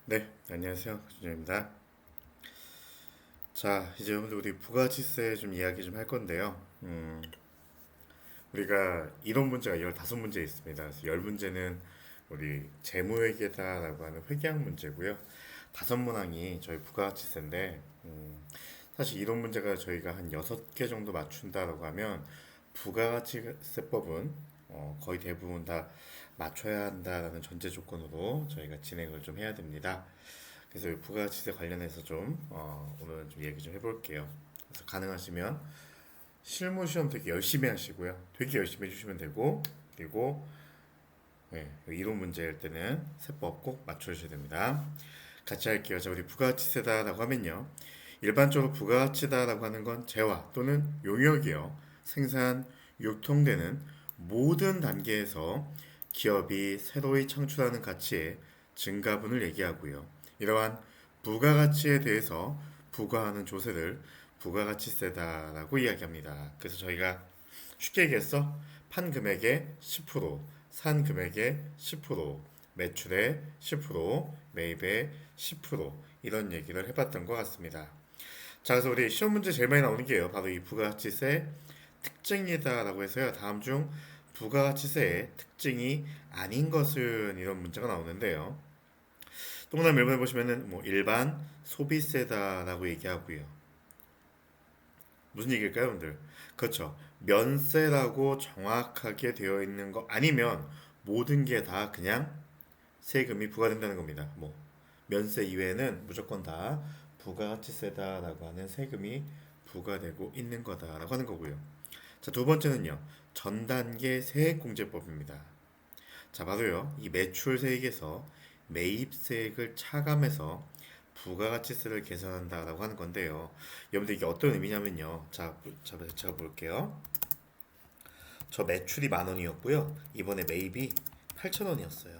네, 안녕하세요. 구준영입니다. 자, 이제 오늘 우리 부가지세 좀 이야기 좀 할 건데요. 우리가 이론 문제가 15문제 있습니다. 그래서 10문제는 우리 재무회계다라고 하는 회계학 문제고요. 5문항이 저희 부가가치세인데, 사실 이론 문제가 저희가 한 6개 정도 맞춘다라고 하면 부가가치세법은 거의 대부분 다 맞춰야 한다라는 전제 조건으로 저희가 진행을 좀 해야 됩니다. 그래서 이 부가가치세 관련해서 좀 오늘 좀 얘기 좀 해볼게요. 그래서 가능하시면 실무 시험 되게 열심히 하시고요. 되게 열심히 해주시면 되고 그리고 이론 문제일 때는 세법 꼭 맞춰주셔야 됩니다. 같이 할게요. 자, 우리 부가가치세다라고 하면요. 일반적으로 부가가치다라고 하는 건 재화 또는 용역이요. 생산, 유통되는 모든 단계에서 기업이 새로이 창출하는 가치의 증가분을 얘기하고요. 이러한 부가가치에 대해서 부과하는 조세를 부가가치세다라고 이야기합니다. 그래서 저희가 쉽게 얘기해서 판 금액의 10%, 산 금액의 10%, 매출의 10%, 매입의 10% 이런 얘기를 해봤던 것 같습니다. 자, 그래서 우리 시험 문제 제일 많이 나오는 게요. 바로 이 부가가치세 특징이다라고 해서요. 다음 중 부가가치세의 특징이 아닌 것은 이런 문제가 나오는데요. 동그라미 1번에 보시면은 뭐 일반 소비세다라고 얘기하고요. 무슨 얘기일까요, 여러분들? 그렇죠. 면세라고 정확하게 되어 있는 거 아니면 모든 게 다 그냥 세금이 부과된다는 겁니다. 뭐 면세 이외에는 무조건 다 부가가치세다라고 하는 세금이 부과되고 있는 거다라고 하는 거고요. 자, 두 번째는요. 전단계 세액공제법입니다. 자, 바로요. 이 매출세액에서 매입세액을 차감해서 부가가치세를 계산한다라고 하는 건데요. 여러분들 이게 어떤 의미냐면요. 자, 제가 볼게요. 저 매출이 10,000원이었고요. 이번에 매입이 8,000원이었어요.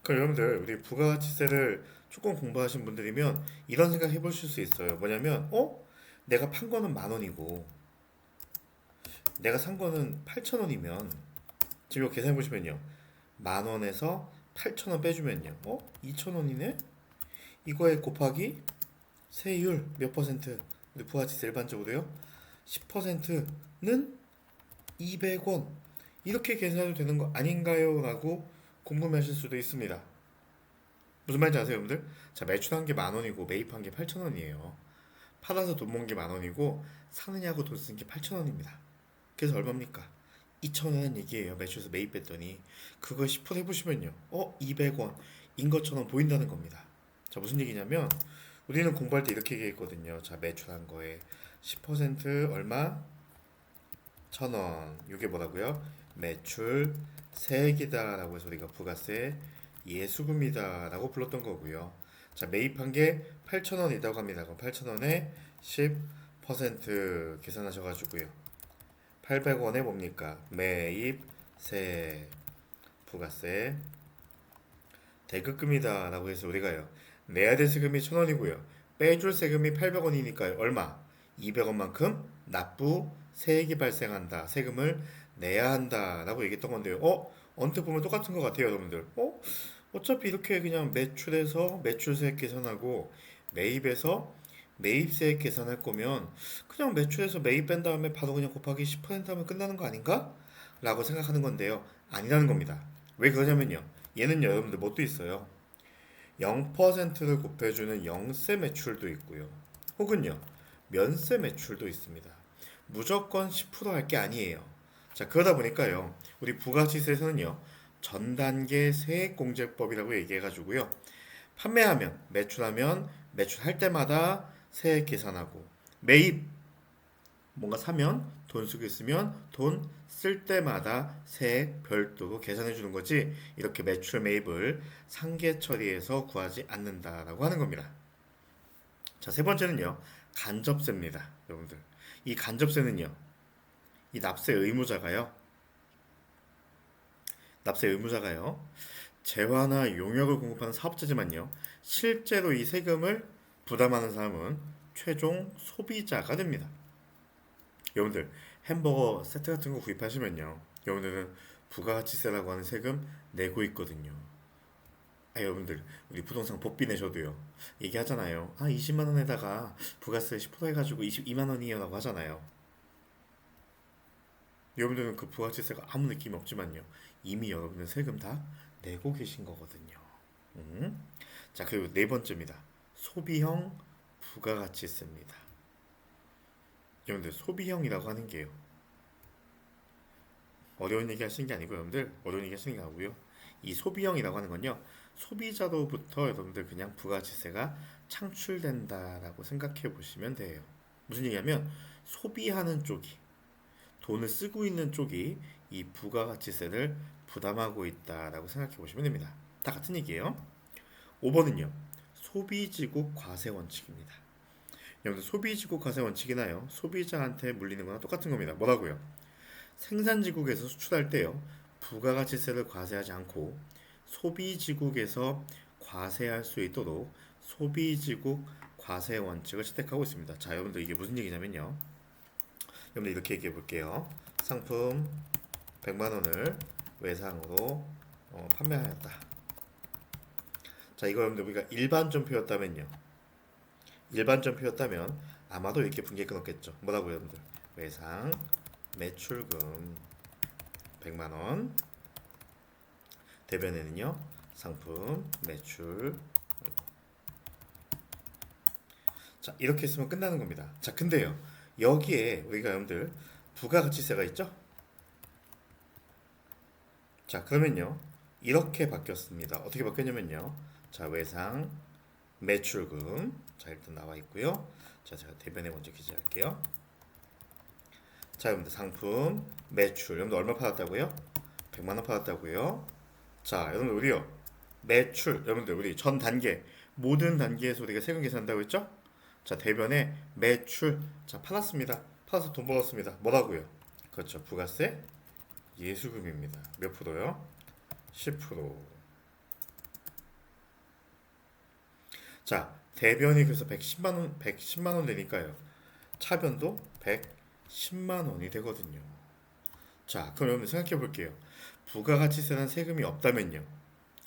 그럼 여러분들 우리 부가가치세를 조금 공부하신 분들이면 이런 생각 해보실 수 있어요. 뭐냐면 내가 판 거는 10,000원이고 내가 산 거는 8,000원이면 지금 이거 계산해 보시면요. 10,000원에서 8,000원 빼주면요. 2,000원이네? 이거에 곱하기 세율 몇 퍼센트? 우리 부가가치세 일반적으로요. 10%는 200원. 이렇게 계산해도 되는 거 아닌가요? 라고 궁금해하실 수도 있습니다. 무슨 말인지 아세요, 여러분들? 자, 매출한 게 10,000원이고 매입한 게 8,000원이에요. 팔아서 돈 번 게 10,000원이고 사느냐고 돈 쓴 게 8,000원입니다. 그래서 얼마입니까? 2,000원 얘기예요. 매출에서 매입했더니 그거 10% 해보시면요. 200원인 것처럼 보인다는 겁니다. 자, 무슨 얘기냐면 우리는 공부할 때 이렇게 얘기했거든요. 자, 매출한 거에 10% 얼마? 1,000원. 이게 뭐라고요? 매출 세액이다라고 해서 우리가 부가세 예수금이다라고 불렀던 거고요. 자, 매입한 게 8,000원이라고 합니다. 그럼 8,000원에 10% 계산하셔가지고요. 800원에 뭡니까? 매입세, 부가세, 대급금이다라고 해서 우리가요. 내야 될 세금이 1,000원이고요. 빼줄 세금이 800원이니까 얼마? 200원만큼 납부 세액이 발생한다. 세금을 내야 한다라고 얘기했던 건데요. 언뜻 보면 똑같은 것 같아요, 여러분들. 어차피 이렇게 그냥 매출에서 매출세액 계산하고 매입에서 매입세액 계산할 거면 그냥 매출에서 매입 뺀 다음에 바로 그냥 곱하기 10% 하면 끝나는 거 아닌가? 라고 생각하는 건데요. 아니라는 겁니다. 왜 그러냐면요. 얘는 여러분들 뭣도 있어요. 0%를 곱해주는 영세 매출도 있고요. 혹은요. 면세 매출도 있습니다. 무조건 10%할 게 아니에요. 자, 그러다 보니까요. 우리 부가치세에서는요. 전단계 세액공제법이라고 얘기해가지고요. 판매하면, 매출하면, 매출할 때마다 세액 계산하고, 매입, 뭔가 사면, 돈 쓰고 있으면 돈 쓸 때마다 세액 별도로 계산해 주는 거지, 이렇게 매출 매입을 상계 처리해서 구하지 않는다라고 하는 겁니다. 자, 세 번째는요. 간접세입니다. 여러분들. 이 간접세는요. 이 납세 의무자가요. 재화나 용역을 공급하는 사업자지만요. 실제로 이 세금을 부담하는 사람은 최종 소비자가 됩니다. 여러분들 햄버거 세트 같은 거 구입하시면요. 여러분들은 부가가치세라고 하는 세금 내고 있거든요. 여러분들 우리 부동산 복비 내셔도요. 얘기하잖아요. 20만 원에다가 부가세 10% 해가지고 22만 원이요라고 하잖아요. 여러분들은 그 부가세가 아무 느낌이 없지만요. 이미 여러분들 세금 다 내고 계신 거거든요. 음. 자, 그리고 네 번째입니다. 소비형 부가가치세입니다. 여러분들 소비형이라고 하는 게요. 어려운 얘기 하시는 게 아니고 여러분들 어려운 얘기 하시는 게 아니고요. 이 소비형이라고 하는 건요. 소비자로부터 여러분들 그냥 부가가치세가 창출된다라고 생각해 보시면 돼요. 무슨 얘기냐면 소비하는 쪽이 돈을 쓰고 있는 쪽이 이 부가가치세를 부담하고 있다라고 생각해 보시면 됩니다. 다 같은 얘기예요. 5번은요. 소비지국 과세 원칙입니다. 여러분들 소비지국 과세 원칙이나요. 소비자한테 물리는 거나 똑같은 겁니다. 뭐라고요? 생산지국에서 수출할 때요. 부가가치세를 과세하지 않고 소비지국에서 과세할 수 있도록 소비지국 과세 원칙을 채택하고 있습니다. 자, 여러분들 이게 무슨 얘기냐면요. 여러분들 이렇게 얘기해 볼게요. 상품 100만 원을 외상으로 판매하였다. 자, 이거 여러분들 우리가 일반점표였다면요. 일반점표였다면 아마도 이렇게 분기가 넣겠죠. 뭐라고요, 여러분들? 외상 매출금 100만 원. 대변에는요. 상품 매출. 자, 이렇게 쓰면 끝나는 겁니다. 자, 근데요. 여기에 우리가 여러분들 부가가치세가 있죠? 자, 그러면요. 이렇게 바뀌었습니다. 어떻게 바뀌었냐면요. 자, 외상 매출금. 자, 일단 나와 있고요. 자, 제가 대변에 먼저 기재할게요. 자, 여러분들 상품 매출. 여러분들 얼마 팔았다고요? 100만 원 팔았다고요. 자, 여러분들 우리요. 매출. 여러분들 우리 전 단계 모든 단계에서 우리가 세금 계산한다고 했죠? 자, 대변에 매출. 자, 팔았습니다. 팔아서 돈 벌었습니다. 뭐라고요? 그렇죠. 부가세 예수금입니다. 몇 프로요? 10%. 자, 대변이 그래서 110만 원 되니까요. 차변도 110만 원이 되거든요. 자, 그럼 여러분 생각해 볼게요. 부가가치세는 세금이 없다면요.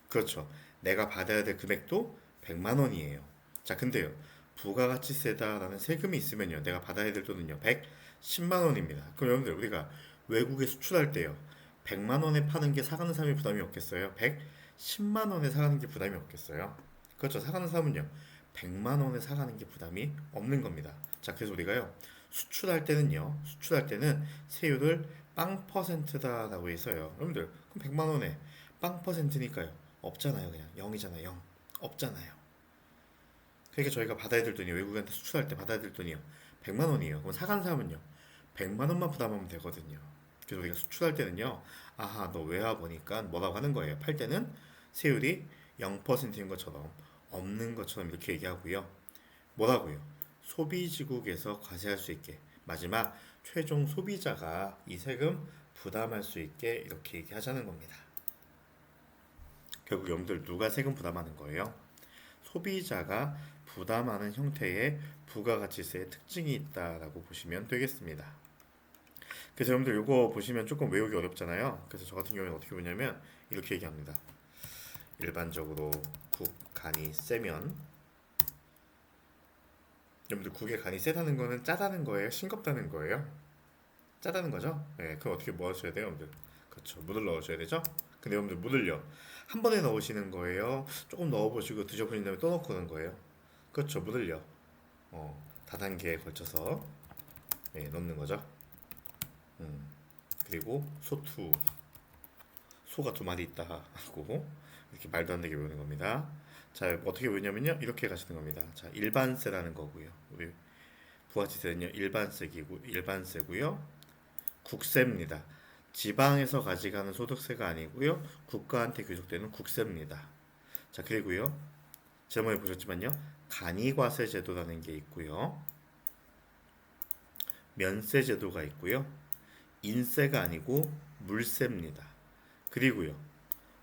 그렇죠. 내가 받아야 될 금액도 100만 원이에요. 자, 근데요. 부가가치세다라는 세금이 있으면요. 내가 받아야 될 돈은요. 110만 원입니다. 그럼 여러분들 우리가 외국에 수출할 때요. 100만 원에 파는 게 사가는 사람이 부담이 없겠어요? 110만 원에 사가는 게 부담이 없겠어요? 그렇죠. 사가는 사람은요. 100만 원에 사가는 게 부담이 없는 겁니다. 자, 그래서 우리가요. 수출할 때는 세율을 빵 퍼센트다라고 해서요. 여러분들, 그럼 100만 원에 빵 퍼센트니까요. 없잖아요. 그냥 0이잖아요. 0. 없잖아요. 그러니까 저희가 받아야 될 돈이 외국인한테 수출할 때 받아야 될 돈이요. 100만 원이에요. 그럼 사가는 사람은요. 100만 원만 부담하면 되거든요. 그래서 우리가 수출할 때는요. 아하, 너 외화 보니까 뭐라고 하는 거예요. 팔 때는 세율이 0%인 것처럼 없는 것처럼 이렇게 얘기하고요. 뭐라고요? 소비지국에서 과세할 수 있게 마지막 최종 소비자가 이 세금 부담할 수 있게 이렇게 얘기하자는 겁니다. 결국 여러분들 누가 세금 부담하는 거예요? 소비자가 부담하는 형태의 부가가치세의 특징이 있다라고 보시면 되겠습니다. 그래서 여러분들 이거 보시면 조금 외우기 어렵잖아요. 그래서 저 같은 경우는 어떻게 보냐면 이렇게 얘기합니다. 일반적으로 국 간이 세면 여러분들 국의 간이 세다는 거는 짜다는 거예요? 싱겁다는 거예요? 짜다는 거죠? 네, 그럼 어떻게 뭐 하셔야 돼요, 여러분들? 그렇죠. 물을 넣으셔야 되죠? 근데 여러분들 물을요. 한 번에 넣으시는 거예요? 조금 넣어보시고 드셔보신 다음에 또 넣고 넣는 거예요? 그렇죠. 물을요. 다단계에 걸쳐서 넣는 거죠. 음, 그리고 소투. 소가 두 마리 있다 하고 이렇게 말도 안 되게 외우는 겁니다. 자, 어떻게 외우냐면요. 이렇게 가시는 겁니다. 자, 일반세라는 거고요. 우리 부가치세는요. 일반세고요. 국세입니다. 지방에서 가져가는 소득세가 아니고요. 국가한테 귀속되는 국세입니다. 자, 그리고요. 지난번에 보셨지만요. 간이과세 제도라는 게 있고요. 면세 제도가 있고요. 인세가 아니고 물세입니다. 그리고요.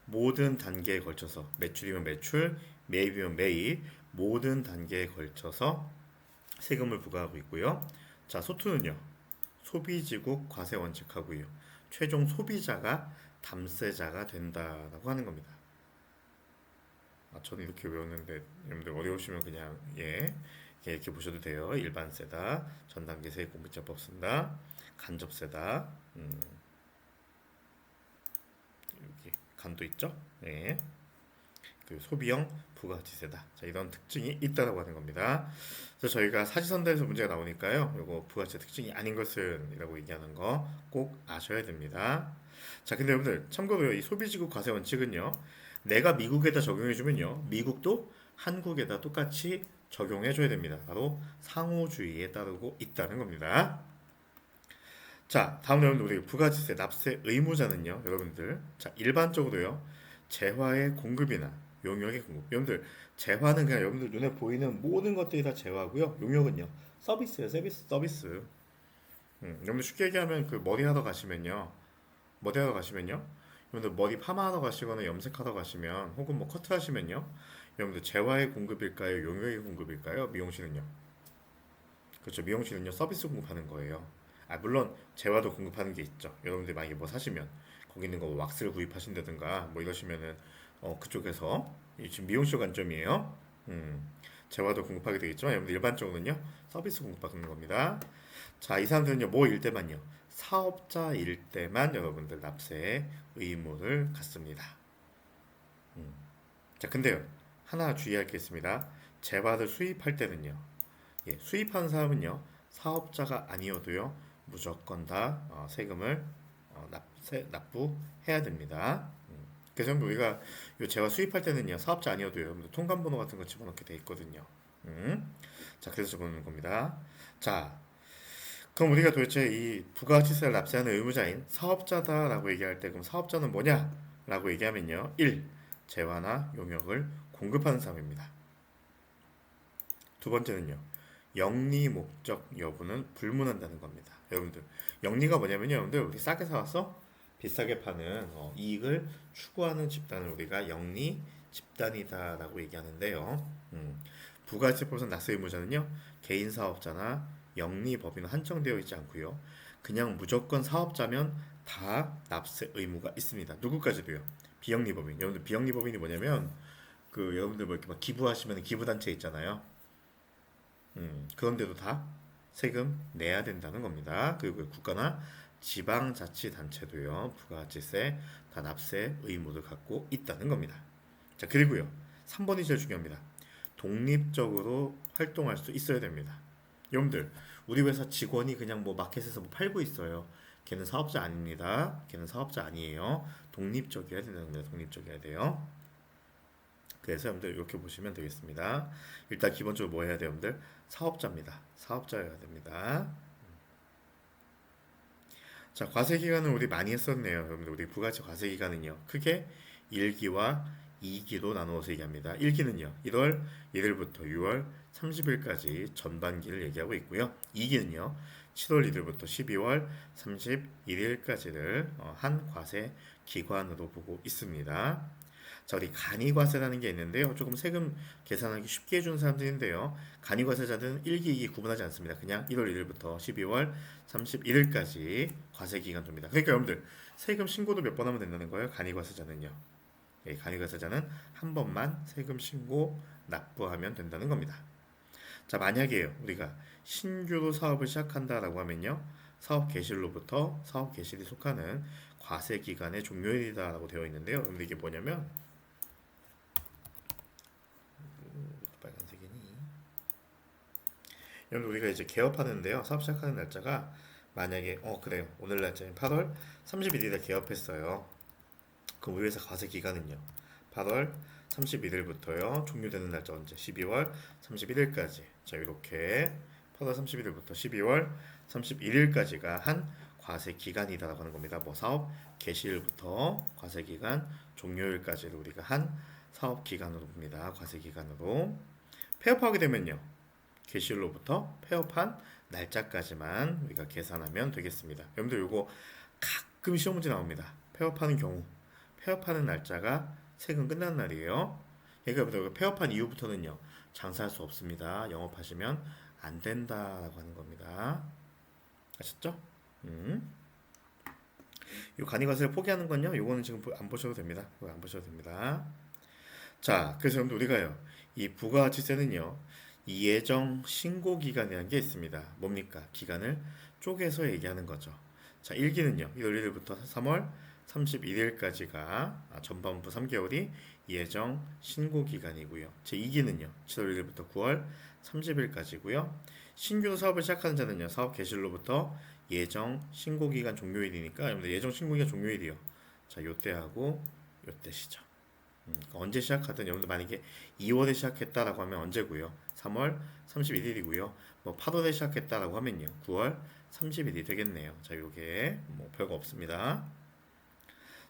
모든 단계에 걸쳐서 매출이면 매출, 매입이면 매입, 모든 단계에 걸쳐서 세금을 부과하고 있고요. 자, 소투는요. 소비지국 과세 원칙하고요. 최종 소비자가 담세자가 된다라고 하는 겁니다. 저는 이렇게 외웠는데 여러분들 어려우시면 그냥 이렇게 보셔도 돼요. 일반세다, 전단계 세액공제법 쓴다, 간접세다, 여기 간도 있죠? 예. 그 소비형 부가가치세다. 자, 이런 특징이 있다라고 하는 겁니다. 그래서 저희가 사지선다에서 문제가 나오니까요. 이거 부가가치 특징이 아닌 것은 이라고 얘기하는 거 꼭 아셔야 됩니다. 자, 근데 여러분들 참고로요. 이 소비지구 과세 원칙은요. 내가 미국에다 적용해주면요. 미국도 한국에다 똑같이 적용해줘야 됩니다. 바로 상호주의에 따르고 있다는 겁니다. 자, 다음 여러분들 우리 부가지세 납세 의무자는요. 여러분들 자 일반적으로요. 재화의 공급이나 용역의 공급. 여러분들 재화는 그냥 여러분들 눈에 보이는 모든 것들이 다 재화고요. 용역은요. 서비스예요. 서비스. 여러분들 쉽게 얘기하면 그 머리 하러 가시면요. 머리 하러 가시면요. 여러분들 머리 파마하러 가시거나 염색하러 가시면 혹은 뭐 커트 하시면요. 여러분들 재화의 공급일까요? 용역의 공급일까요? 미용실은요. 그렇죠. 미용실은요. 서비스 공급하는 거예요. 물론 재화도 공급하는 게 있죠. 여러분들이 만약에 뭐 사시면 거기 있는 거 왁스를 구입하신다든가 뭐 이러시면은 그쪽에서 지금 미용실 관점이에요. 재화도 공급하게 되겠지만 여러분들 일반적으로는요 서비스 공급하는 겁니다. 자, 이 사람들은요 뭐 일 때만요 사업자일 때만 여러분들 납세 의무를 갖습니다. 자, 근데요 하나 주의할 게 있습니다. 재화를 수입할 때는요 수입하는 사람은요 사업자가 아니어도요 무조건 다 세금을 납부해야 됩니다. 그래서 우리가 요 재화 수입할 때는요 사업자 아니어도요 통관번호 같은 거 집어넣게 돼 있거든요. 자, 그래서 집어넣는 겁니다. 자, 그럼 우리가 도대체 이 부가가치세를 납세하는 의무자인 사업자다라고 얘기할 때 그럼 사업자는 뭐냐라고 얘기하면요 1. 재화나 용역을 공급하는 사람입니다. 두 번째는요 영리 목적 여부는 불문한다는 겁니다. 여러분들 영리가 뭐냐면요 여러분들 우리 싸게 사와서 비싸게 파는 이익을 추구하는 집단을 우리가 영리 집단이다라고 얘기하는데요. 부가가치세법상 납세 의무자는요 개인 사업자나 영리 법인은 한정되어 있지 않고요 그냥 무조건 사업자면 다 납세 의무가 있습니다. 누구까지도요. 비영리 법인. 여러분들 비영리 법인이 뭐냐면 그 여러분들 뭐 이렇게 막 기부하시면 기부단체 있잖아요. 그런데도 다 세금 내야 된다는 겁니다. 그리고 국가나 지방자치단체도요 부가가치세 다 납세 의무를 갖고 있다는 겁니다. 자, 그리고요 3번이 제일 중요합니다. 독립적으로 활동할 수 있어야 됩니다. 여러분들 우리 회사 직원이 그냥 뭐 마켓에서 뭐 팔고 있어요. 걔는 사업자 아닙니다. 걔는 사업자 아니에요. 독립적이어야 된다는 겁니다. 독립적이어야 돼요. 그래서 여러분들 이렇게 보시면 되겠습니다. 일단 기본적으로 뭐 해야 돼요, 여러분들? 사업자입니다. 사업자여야 됩니다. 자, 과세 기간은 우리 많이 했었네요. 여러분들 우리 부가가치 과세 기간은요. 크게 1기와 2기로 나누어서 얘기합니다. 1기는요. 1월 1일부터 6월 30일까지 전반기를 얘기하고 있고요. 2기는요. 7월 1일부터 12월 31일까지를 한 과세 기관으로 보고 있습니다. 자, 우리 간이과세라는 게 있는데요. 조금 세금 계산하기 쉽게 해주는 사람들인데요. 간이과세자들은 1기, 2기 구분하지 않습니다. 그냥 1월 1일부터 12월 31일까지 과세 기간입니다. 그러니까 여러분들 세금 신고도 몇 번 하면 된다는 거예요. 간이과세자는요. 간이과세자는 한 번만 세금 신고 납부하면 된다는 겁니다. 자, 만약에요 우리가 신규로 사업을 시작한다라고 하면요. 사업 개시로부터 사업 개시일이 속하는 과세 기간의 종료일이다라고 되어 있는데요. 여러분들 이게 뭐냐면 빨간색이니? 여러분 우리가 이제 개업하는데요. 사업 시작하는 날짜가 만약에 그래요. 오늘 날짜인 8월 31일에 개업했어요. 그럼 우리 회사 과세 기간은요. 8월 31일부터요. 종료되는 날짜 언제? 12월 31일까지. 자, 이렇게 8월 31일부터 12월 31일까지가 한 과세 기간이다라고 하는 겁니다. 뭐 사업 개시일부터 과세 기간 종료일까지를 우리가 한 사업 기간으로 봅니다. 과세 기간으로. 폐업하게 되면요. 개시일로부터 폐업한 날짜까지만 우리가 계산하면 되겠습니다. 여러분들 이거 가끔 시험 문제 나옵니다. 폐업하는 경우 폐업하는 날짜가 세금 끝난 날이에요. 그러니까 폐업한 이후부터는요 장사할 수 없습니다. 영업하시면 안 된다라고 하는 겁니다. 아셨죠? 이 간이과세를 포기하는 건요. 요거는 지금 안 보셔도 됩니다. 안 보셔도 됩니다. 자, 그래서 여러분들 우리가요, 이 부가가치세는요, 이 예정 신고 기간이라는 게 있습니다. 뭡니까? 기간을 쪼개서 얘기하는 거죠. 자, 1기는요, 1월 1일부터 3월 31일까지가 전반부 3개월이 예정 신고 기간이고요. 제 2기는요, 7월 1일부터 9월 30일까지고요. 신규 사업을 시작하는 자는요, 사업 개시로부터 예정 신고 기간 종료일이니까 여러분들 예정 신고 기간 종료일이요. 자, 요때하고 요때시죠. 그러니까 언제 시작하든 여러분들 만약에 2월에 시작했다라고 하면 언제고요? 3월 31일이고요. 뭐 8월에 시작했다라고 하면요. 9월 30일이 되겠네요. 자, 요게 뭐 별거 없습니다.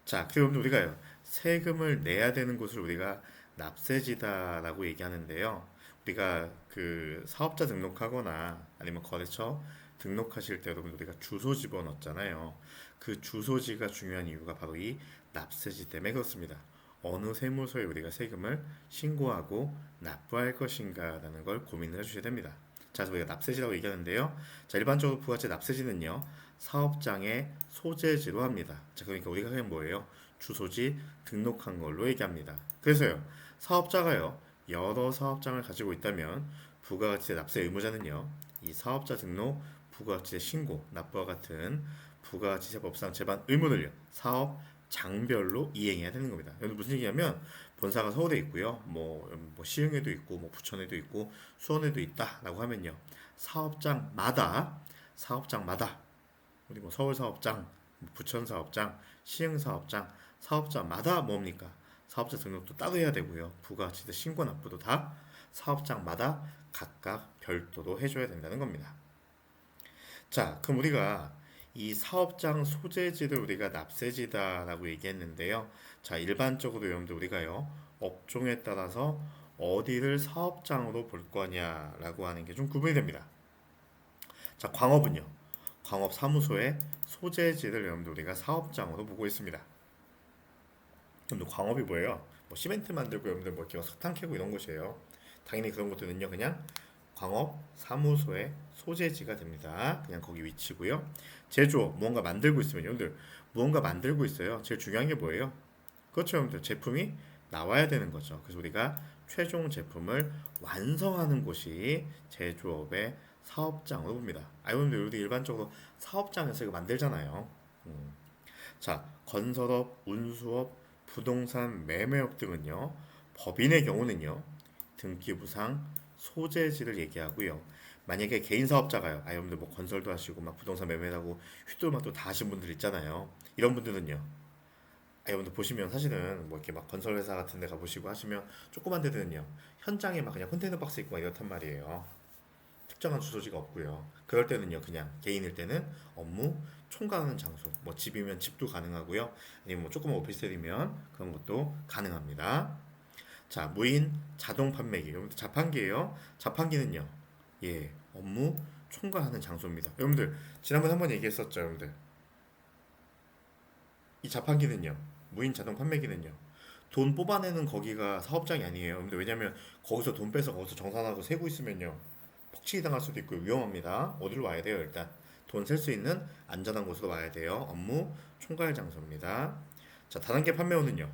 자, 그리고 여러분들 우리가요. 세금을 내야 되는 곳을 우리가 납세지다라고 얘기하는데요. 우리가 그 사업자 등록하거나 아니면 거래처 등록하실 때 여러분 우리가 주소 집어넣었잖아요. 그 주소지가 중요한 이유가 바로 이 납세지 때문에 그렇습니다. 어느 세무서에 우리가 세금을 신고하고 납부할 것인가라는 걸 고민을 해주셔야 됩니다. 자, 그래서 우리가 납세지라고 얘기하는데요. 자, 일반적으로 부가세 납세지는요, 사업장의 소재지로 합니다. 자, 그러니까 우리가 그냥 뭐예요? 주소지 등록한 걸로 얘기합니다. 그래서요, 사업자가요, 여러 사업장을 가지고 있다면 부가가치세 납세 의무자는요, 이 사업자 등록, 부가가치세 신고, 납부와 같은 부가가치세법상 제반 의무를요, 사업 장별로 이행해야 되는 겁니다. 여기 무슨 얘기냐면 본사가 서울에 있고요, 뭐 시흥에도 있고, 뭐 부천에도 있고, 수원에도 있다라고 하면요, 사업장마다 우리 뭐 서울 사업장, 뭐 부천 사업장, 시흥 사업장, 사업자마다 뭡니까? 사업자 등록도 따로 해야 되고요. 부가가치세 신고 납부도 다 사업장마다 각각 별도로 해줘야 된다는 겁니다. 자, 그럼 우리가 이 사업장 소재지를 우리가 납세지다라고 얘기했는데요. 자, 일반적으로 여러분들 우리가요, 업종에 따라서 어디를 사업장으로 볼 거냐라고 하는 게 좀 구분이 됩니다. 자, 광업은요, 광업 사무소의 소재지를 여러분들 우리가 사업장으로 보고 있습니다. 여러분들 광업이 뭐예요? 뭐 시멘트 만들고 여러분들 뭐 이렇게 석탄 캐고 이런 곳이에요. 당연히 그런 것들은요, 그냥 광업 사무소의 소재지가 됩니다. 그냥 거기 위치고요. 제조업 무언가 만들고 있으면 여러분들 무언가 만들고 있어요. 제일 중요한 게 뭐예요? 그렇죠, 여러분들 제품이 나와야 되는 거죠. 그래서 우리가 최종 제품을 완성하는 곳이 제조업의 사업장으로 봅니다. 여러분들 우리 일반적으로 사업장에서 이거 만들잖아요. 음. 자, 건설업, 운수업, 부동산 매매업 등은요. 법인의 경우는요. 등기부상 소재지를 얘기하고요. 만약에 개인 사업자가요. 여러분들 뭐 건설도 하시고 막 부동산 매매도 하고 휘뚜루마뚜 다 하신 분들 있잖아요. 이런 분들은요. 여러분들 보시면 사실은 뭐 이렇게 막 건설 회사 같은 데 가보시고 하시면 조그만 데들은요. 현장에 막 그냥 컨테이너 박스 있고 막 이렇단 말이에요. 특정한 주소지가 없고요. 그럴 때는요, 그냥 개인일 때는 업무 총괄하는 장소, 뭐 집이면 집도 가능하고요. 아니면 뭐 조그만 오피스텔이면 그런 것도 가능합니다. 자, 무인 자동 판매기. 여러분들 자판기예요. 자판기는요, 예, 업무 총괄하는 장소입니다. 여러분들 지난번에 한번 얘기했었죠, 여러분들. 이 자판기는요, 무인 자동 판매기는요, 돈 뽑아내는 거기가 사업장이 아니에요. 여러분들 왜냐면 거기서 돈 빼서 거기서 정산하고 세고 있으면요, 폭치기 당할 수도 있고 위험합니다. 어디로 와야 돼요? 일단 돈 셀 수 있는 안전한 곳으로 와야 돼요. 업무 총괄 장소입니다. 자, 다단계 판매원은요.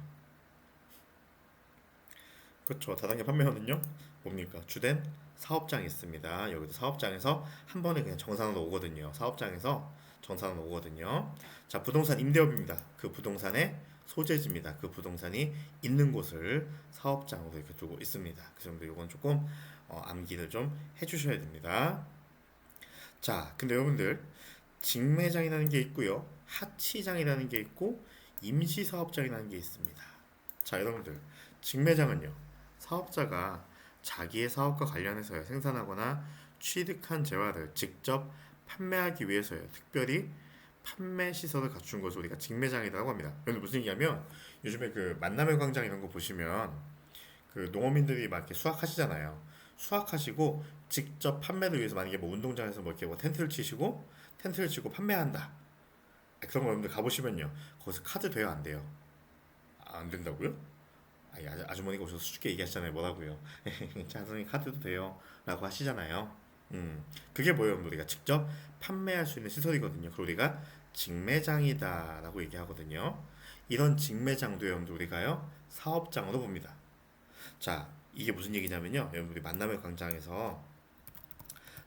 그렇죠. 다단계 판매원은요. 뭡니까? 주된 사업장이 있습니다. 여기도 사업장에서 한 번에 그냥 정산으로 오거든요. 사업장에서 정산으로 오거든요. 자, 부동산 임대업입니다. 그 부동산의 소재지입니다. 그 부동산이 있는 곳을 사업장으로 이렇게 두고 있습니다. 그래서 이건 조금 암기를 좀 해주셔야 됩니다. 자, 근데 여러분들 직매장이라는 게 있고요. 하치장이라는 게 있고 임시사업장이라는 게 있습니다. 자, 여러분들 직매장은요. 사업자가 자기의 사업과 관련해서 생산하거나 취득한 재화를 직접 판매하기 위해서요. 특별히 판매 시설을 갖춘 것을 우리가 직매장이라고 합니다. 여러분 무슨 얘기냐면 요즘에 그 만남의 광장 이런 거 보시면 그 농어민들이 막 이렇게 수확하시잖아요. 수확하시고 직접 판매를 위해서 만약에 뭐 운동장에서 뭐 이렇게 뭐 텐트를 치고 판매한다. 그런 거 여러분들 가보시면요. 거기서 카드 돼요, 안 돼요? 안 된다고요? 아주머니가 오셔서 수줍게 얘기하시잖아요. 뭐라고요? 자, 선생님 카드도 돼요. 라고 하시잖아요. 그게 뭐예요? 우리가 직접 판매할 수 있는 시설이거든요. 그리고 우리가 직매장이다 라고 얘기하거든요. 이런 직매장도 여러분들 우리가요, 사업장으로 봅니다. 자, 이게 무슨 얘기냐면요. 여러분들이 만남의 광장에서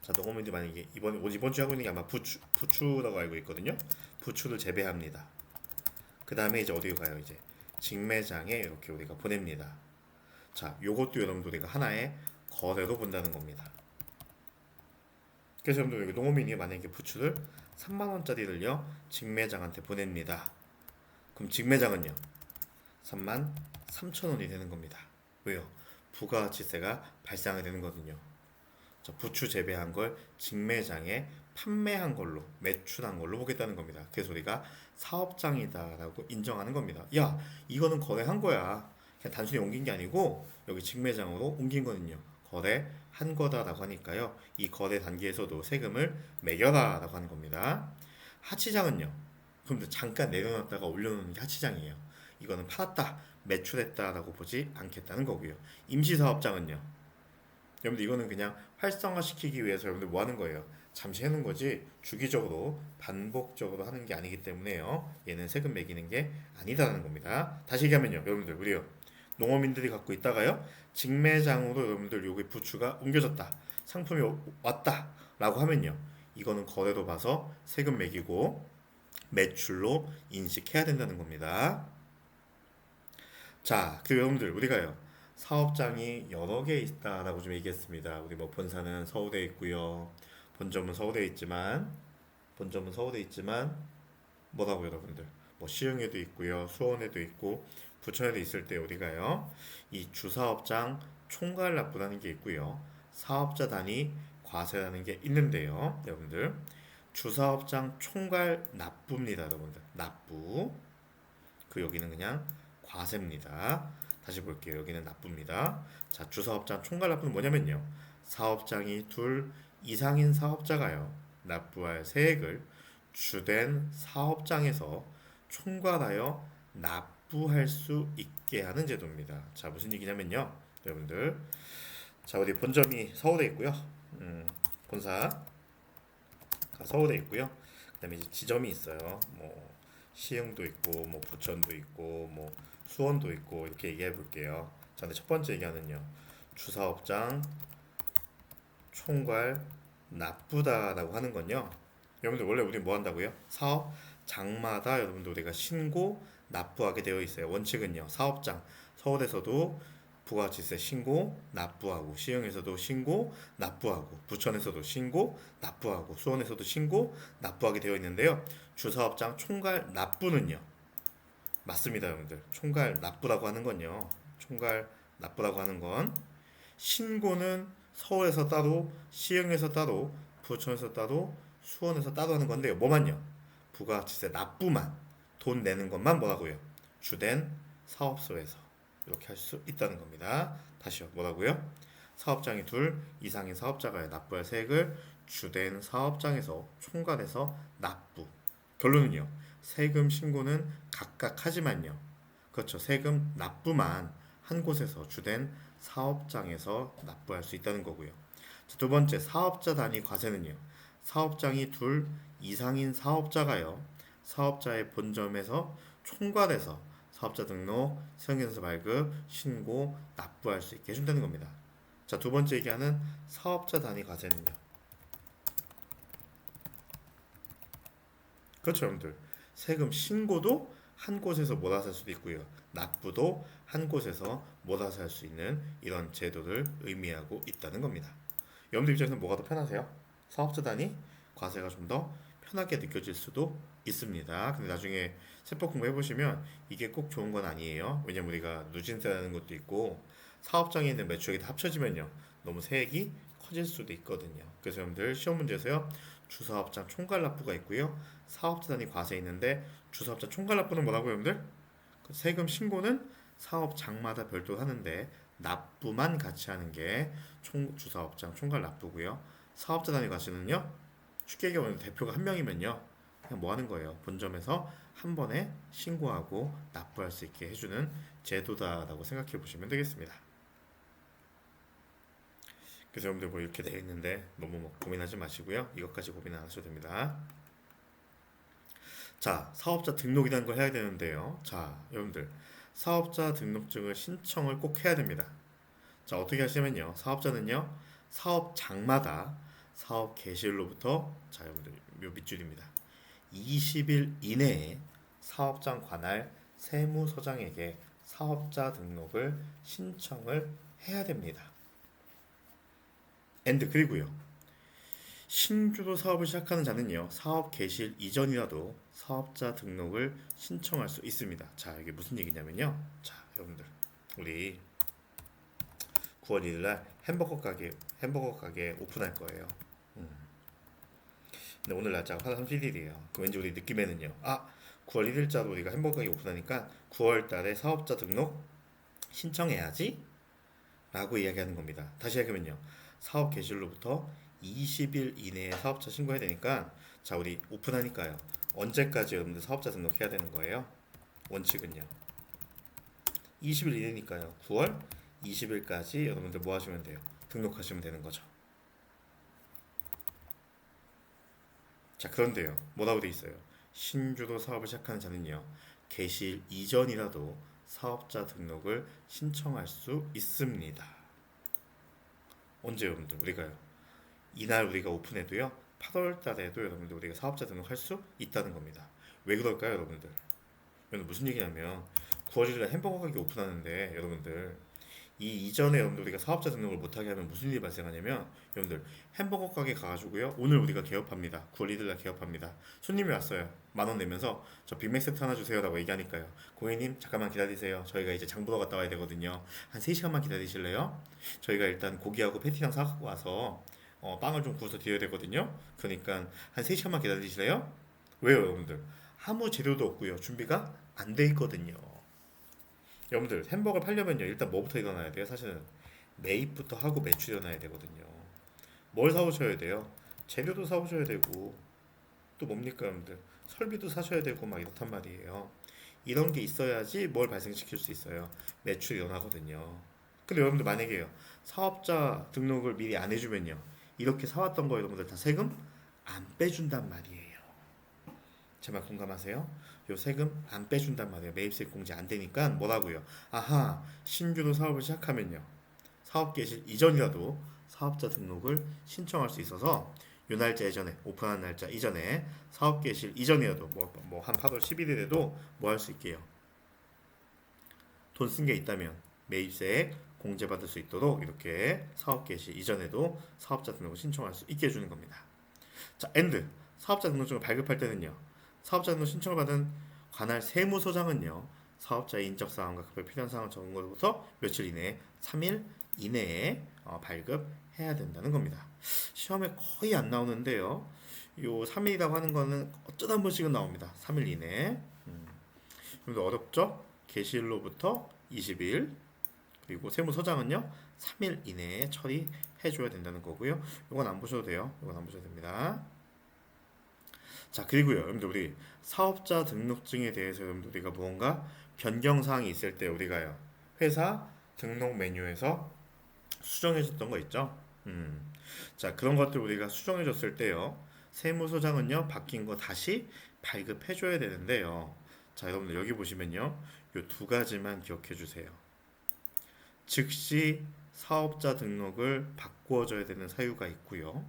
자, 농어민들이 만약에 이번 주 하고 있는 게 아마 부추라고 알고 있거든요. 부추를 재배합니다. 그 다음에 이제 어디로 가요? 이제 직매장에 이렇게 우리가 보냅니다. 자, 요것도 여러분들 우리가 하나의 거래로 본다는 겁니다. 그래서 여러분들 여기 농어민이 만약에 부추를 3만 원짜리를요 직매장한테 보냅니다. 그럼 직매장은요 3만 3천 원이 되는 겁니다. 왜요? 부가가치세가 발생이 되는 거거든요. 자, 부추 재배한 걸 직매장에 판매한 걸로 매출한 걸로 보겠다는 겁니다. 그래서 우리가 사업장이다라고 인정하는 겁니다. 야, 이거는 거래한 거야. 그냥 단순히 옮긴 게 아니고 여기 직매장으로 옮긴 거는요. 거래한 거다라고 하니까요. 이 거래 단계에서도 세금을 매겨라라고 하는 겁니다. 하치장은요. 그럼 잠깐 내려놨다가 올려놓는 게 하치장이에요. 이거는 팔았다, 매출했다라고 보지 않겠다는 거고요. 임시사업장은요. 여러분들 이거는 그냥 활성화시키기 위해서 여러분들 뭐 하는 거예요? 잠시 해놓은 거지 주기적으로 반복적으로 하는 게 아니기 때문에요. 얘는 세금 매기는 게 아니다라는 겁니다. 다시 얘기하면요. 여러분들 우리요. 농어민들이 갖고 있다가요. 직매장으로 여러분들 여기 부추가 옮겨졌다. 상품이 왔다. 라고 하면요. 이거는 거래로 봐서 세금 매기고 매출로 인식해야 된다는 겁니다. 자, 그리고 여러분들 우리가요. 사업장이 여러 개 있다라고 좀 얘기했습니다. 우리 뭐 본사는 서울에 있고요. 본점은 서울에 있지만 뭐라고 여러분들 뭐 시흥에도 있고요. 수원에도 있고 부천에도 있을 때 우리가요. 이 주사업장 총괄 납부라는 게 있고요. 사업자 단위 과세라는 게 있는데요. 여러분들 주사업장 총괄 납부입니다. 여러분들 납부 그 여기는 그냥 과세입니다. 다시 볼게요. 여기는 납부입니다. 자, 주사업장 총괄 납부는 뭐냐면요. 사업장이 둘 이상인 사업자가요. 납부할 세액을 주된 사업장에서 총괄하여 납부할 수 있게 하는 제도입니다. 자, 무슨 얘기냐면요. 여러분들. 자, 우리 본점이 서울에 있고요. 본사가 서울에 있고요. 그다음에 이제 지점이 있어요. 뭐 시흥도 있고 뭐 부천도 있고 뭐 수원도 있고 이렇게 얘기해 볼게요. 자, 근데 첫 번째 얘기하는요. 주사업장 총괄 납부다라고 하는 건요. 여러분들 원래 우리 뭐 한다고요? 사업장마다 여러분들 우리가 신고 납부하게 되어 있어요. 원칙은요. 사업장 서울에서도 부가가치세 신고 납부하고 시흥에서도 신고 납부하고 부천에서도 신고 납부하고 수원에서도 신고 납부하게 되어 있는데요. 주사업장 총괄 납부는요. 맞습니다, 여러분들. 총괄 납부라고 하는 건요. 총괄 납부라고 하는 건 신고는 서울에서 따로, 시흥에서 따로, 부천에서 따로, 수원에서 따로 하는 건데요. 뭐만요? 부가가치세 납부만 돈 내는 것만 뭐라고요? 주된 사업소에서 이렇게 할 수 있다는 겁니다. 다시요. 뭐라고요? 사업장이 둘 이상인 사업자가 납부할 세액을 주된 사업장에서 총괄해서 납부. 결론은요. 세금 신고는 각각 하지만요. 그렇죠. 세금 납부만 한 곳에서 주된 사업장에서 납부할 수 있다는 거고요. 두 번째, 사업자 단위 과세는요. 사업장이 둘 이상인 사업자가요. 사업자의 본점에서 총괄해서 사업자 등록, 세금계산서 발급, 신고, 납부할 수 있게 해준다는 겁니다. 자, 두 번째 얘기하는 사업자 단위 과세는요. 그렇죠, 여러분들. 세금 신고도 한 곳에서 몰아서 할 수도 있고요. 납부도 한 곳에서 몰아서 할 수 있는 이런 제도를 의미하고 있다는 겁니다. 여러분들 입장에서는 뭐가 더 편하세요? 사업자 단위 과세가 좀 더 편하게 느껴질 수도 있습니다. 근데 나중에 세법 공부해보시면 이게 꼭 좋은 건 아니에요. 왜냐면 우리가 누진세라는 것도 있고 사업장에 있는 매출액이 다 합쳐지면요. 너무 세액이 커질 수도 있거든요. 그래서 여러분들 시험 문제에서요. 주사업장 총괄 납부가 있고요. 사업자 단위 과세 있는데 주사업장 총괄 납부는 뭐라고요, 여러분들? 세금 신고는 사업장마다 별도로 하는데 납부만 같이 하는 게 주사업장 총괄 납부고요. 사업자 단위 과세는요. 쉽게 얘기하면 대표가 한 명이면요. 그냥 뭐 하는 거예요? 본점에서 한 번에 신고하고 납부할 수 있게 해주는 제도다라고 생각해 보시면 되겠습니다. 그래서 여러분들 뭐 이렇게 되어 있는데 너무 뭐 고민하지 마시고요. 이것까지 고민 안 하셔도 됩니다. 자, 사업자 등록이라는 걸 해야 되는데요. 자, 여러분들 사업자 등록증을 신청을 꼭 해야 됩니다. 자, 어떻게 하시면요. 사업자는요. 사업장마다 사업 개시일로부터 자, 여러분들 요 밑줄입니다. 20일 이내에 사업장 관할 세무서장에게 사업자 등록을 신청을 해야 됩니다. 엔드 그리고요. 신규로 사업을 시작하는 자는요. 사업 개시일 이전이라도 사업자 등록을 신청할 수 있습니다. 자, 이게 무슨 얘기냐면요. 자, 여러분들 우리 9월 1일 날 햄버거 가게 오픈할 거예요. 근데 오늘 날짜가 8월 31일이에요. 왠지 우리 느낌에는요. 9월 1일자로 우리가 햄버거 가게 오픈하니까 9월 달에 사업자 등록 신청해야지 라고 이야기하는 겁니다. 다시 얘기하면요. 사업 개시일로부터 20일 이내에 사업자 신고해야 되니까 자, 우리 오픈하니까요. 언제까지 여러분들 사업자 등록해야 되는 거예요? 원칙은요. 20일 이내니까요. 9월 20일까지 여러분들 뭐 하시면 돼요? 등록하시면 되는 거죠. 자, 그런데요. 뭐라고 돼 있어요? 신규로 사업을 시작하는 자는요. 개시일 이전이라도 사업자 등록을 신청할 수 있습니다. 언제 여러분들 우리가요? 이날 우리가 오픈해도요. 8월 달에도 여러분들 우리가 사업자 등록할 수 있다는 겁니다. 왜 그럴까요, 여러분들? 이건 무슨 얘기냐면 9월 1일에 햄버거 가게 오픈하는데 여러분들 이 이전에 여러분들 우리가 사업자 등록을 못하게 하면 무슨 일이 발생하냐면 여러분들 햄버거 가게 가가지고요. 오늘 우리가 개업합니다. 9월 1일 날 개업합니다. 손님이 왔어요. 10,000원 내면서 저 빅맥 세트 하나 주세요 라고 얘기하니까요. 고객님 잠깐만 기다리세요. 저희가 이제 장 보러 갔다 와야 되거든요. 한 3시간만 기다리실래요? 저희가 일단 고기하고 패티랑 사갖고 와서 빵을 좀 구워서 드려야 되거든요. 그러니까 한 3시간만 기다리실래요? 왜요 여러분들? 아무 재료도 없고요. 준비가 안 돼 있거든요. 여러분들 햄버거 팔려면요. 일단 뭐부터 일어나야 돼요? 사실은 매입부터 하고 매출 일어나야 되거든요. 뭘 사오셔야 돼요? 재료도 사오셔야 되고 또 뭡니까 여러분들? 설비도 사셔야 되고 막 이렇단 말이에요. 이런 게 있어야지 뭘 발생시킬 수 있어요. 매출이 일어나거든요. 근데 여러분들 만약에요. 사업자 등록을 미리 안 해주면요. 이렇게 사왔던 거 여러분들 다 세금 안 빼준단 말이에요. 제 말 공감하세요? 요 세금 안 빼준단 말이에요. 매입세액 공제 안 되니까 뭐라고요? 신규로 사업을 시작하면요. 사업 개시 이전이라도 사업자 등록을 신청할 수 있어서 요 날짜 이전에 오픈한 날짜 이전에 사업 개시 이전이라도 뭐 한 8월 11일에도 뭐 할 수 있게요. 돈 쓴 게 있다면 매입세액 공제받을 수 있도록 이렇게 사업 개시 이전에도 사업자 등록을 신청할 수 있게 해주는 겁니다. 자, 엔드 사업자 등록증을 발급할 때는요. 사업자 등록 신청을 받은 관할 세무서장은요. 사업자의 인적 사항과 급여 필요한 사항을 적은 것부터 며칠 이내에 3일 이내에 발급해야 된다는 겁니다. 시험에 거의 안 나오는데요. 요 3일이라고 하는 거는 어쩌다 한 번씩은 나옵니다. 3일 이내에. 좀 더 어렵죠? 개시일로부터 20일 그리고 세무서장은요 3일 이내에 처리해줘야 된다는 거고요. 이건 안 보셔도 돼요. 이건 안 보셔도 됩니다. 자, 그리고요 여러분들 우리 사업자 등록증에 대해서 여러분들 우리가 무언가 변경사항이 있을 때 우리가요 회사 등록 메뉴에서 수정해줬던 거 있죠. 자, 그런 것들 우리가 수정해줬을 때요 세무서장은요 바뀐 거 다시 발급해줘야 되는데요. 자, 여러분들 여기 보시면요 요 두 가지만 기억해 주세요. 즉시 사업자 등록을 바꿔줘야 되는 사유가 있고요.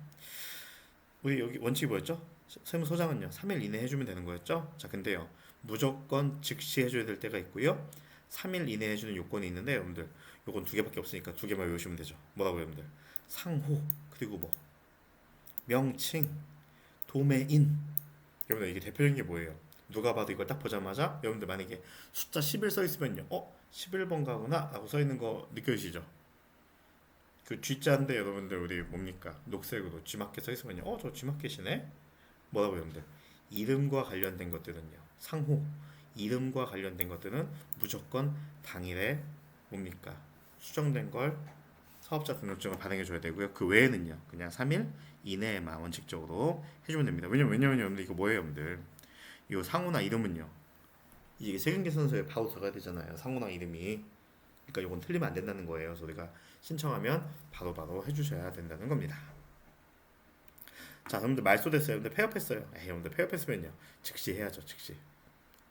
우리 여기 원칙이 뭐였죠? 세무서장은요 3일 이내에 해주면 되는 거였죠. 자, 근데요 무조건 즉시 해줘야 될 때가 있고요 3일 이내에 해주는 요건이 있는데 여러분들 요건 두 개밖에 없으니까 두 개만 외우시면 되죠. 뭐라고 여러분들? 상호 그리고 뭐 명칭 도매인. 여러분들 이게 대표적인 게 뭐예요? 누가 봐도 이걸 딱 보자마자 여러분들 만약에 숫자 11 써 있으면요 11번 가구나 라고 써 있는 거 느껴지시죠? 그 G자인데 여러분들 우리 뭡니까? 녹색으로 G마켓 써 있으면요 저 G마켓이네? 뭐라고 여러분들? 이름과 관련된 것들은요 상호 이름과 관련된 것들은 무조건 당일에 뭡니까? 수정된 걸 사업자 등록증을 발행해 줘야 되고요. 그 외에는요 그냥 3일 이내에만 원칙적으로 해주면 됩니다. 왜냐면 여러분들 이거 뭐예요 여러분들? 이 상호나 이름은요 이게 세금계산서에 바로 들어가야 되잖아요. 상호나 이름이. 그러니까 이건 틀리면 안 된다는 거예요. 그래서 우리가 신청하면 바로바로 해주셔야 된다는 겁니다. 자, 여러분들 말소 됐어요. 여러분들 폐업했어요. 여러분들 폐업했으면요 즉시 해야죠. 즉시.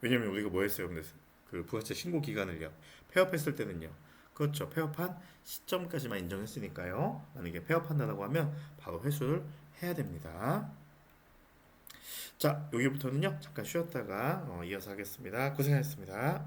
왜냐면 우리가 뭐 했어요 여러분들? 그 부가세 신고 기간을요 폐업했을 때는요 그렇죠. 폐업한 시점까지만 인정했으니까요. 만약에 폐업한다고 하면 바로 회수를 해야 됩니다. 자, 여기부터는요. 잠깐 쉬었다가 이어서 하겠습니다. 고생하셨습니다.